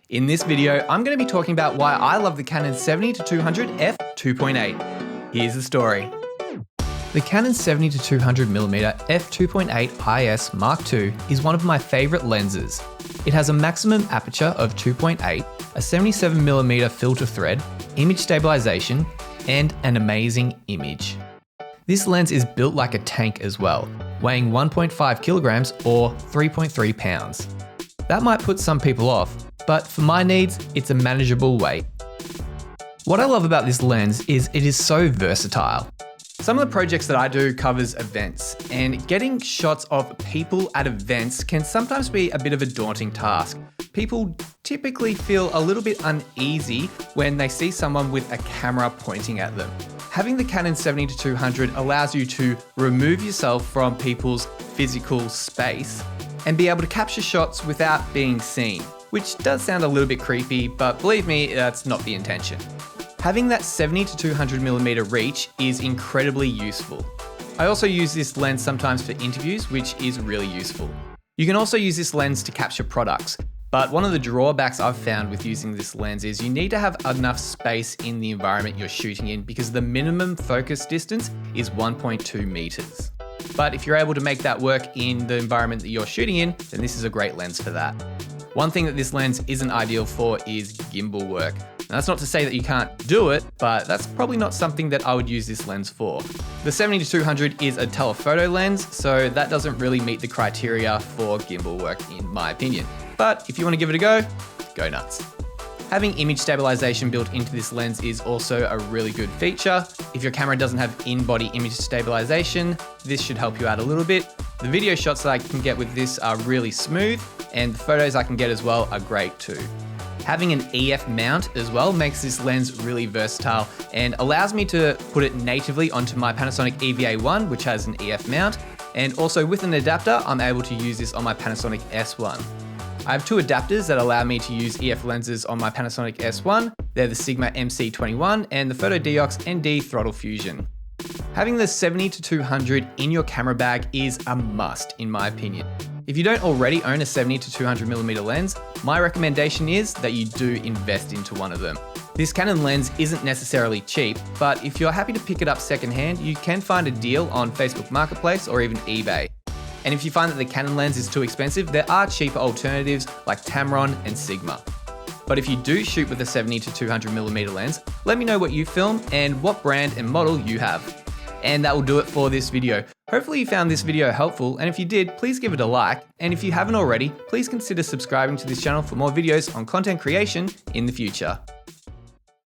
In this video, I'm going to be talking about why I love the Canon 70-200 f2.8. Here's the story. The Canon 70-200mm f2.8 IS Mark II is one of my favourite lenses. It has a maximum aperture of 2.8, a 77mm filter thread, image stabilization, and an amazing image. This lens is built like a tank as well, weighing 1.5 kilograms or 3.3 pounds. That might put some people off, but for my needs, it's a manageable weight. What I love about this lens is it is so versatile. Some of the projects that I do covers events, and getting shots of people at events can sometimes be a bit of a daunting task. People typically feel a little bit uneasy when they see someone with a camera pointing at them. Having the Canon 70-200 allows you to remove yourself from people's physical space and be able to capture shots without being seen, which does sound a little bit creepy, but believe me, that's not the intention. Having that 70-200mm reach is incredibly useful. I also use this lens sometimes for interviews, which is really useful. You can also use this lens to capture products, but one of the drawbacks I've found with using this lens is you need to have enough space in the environment you're shooting in because the minimum focus distance is 1.2 meters. But if you're able to make that work in the environment that you're shooting in, then this is a great lens for that. One thing that this lens isn't ideal for is gimbal work. Now, that's not to say that you can't do it, but that's probably not something that I would use this lens for. The 70-200 is a telephoto lens, so that doesn't really meet the criteria for gimbal work in my opinion. But if you want to give it a go nuts. Having image stabilization built into this lens is also a really good feature. If your camera doesn't have in-body image stabilization, this should help you out a little bit. The video shots that I can get with this are really smooth, and the photos I can get as well are great too. Having an EF mount as well makes this lens really versatile and allows me to put it natively onto my Panasonic EVA1, which has an EF mount, and also with an adapter, I'm able to use this on my Panasonic S1. I have two adapters that allow me to use EF lenses on my Panasonic S1. They're the Sigma MC21 and the Photodiox ND Throttle Fusion. Having the 70-200 in your camera bag is a must in my opinion. If you don't already own a 70-200mm lens, my recommendation is that you do invest into one of them. This Canon lens isn't necessarily cheap, but if you're happy to pick it up secondhand, you can find a deal on Facebook Marketplace or even eBay. And if you find that the Canon lens is too expensive, there are cheaper alternatives like Tamron and Sigma. But if you do shoot with a 70-200mm lens, let me know what you film and what brand and model you have. And that will do it for this video. Hopefully you found this video helpful, and if you did, please give it a like. And if you haven't already, please consider subscribing to this channel for more videos on content creation in the future.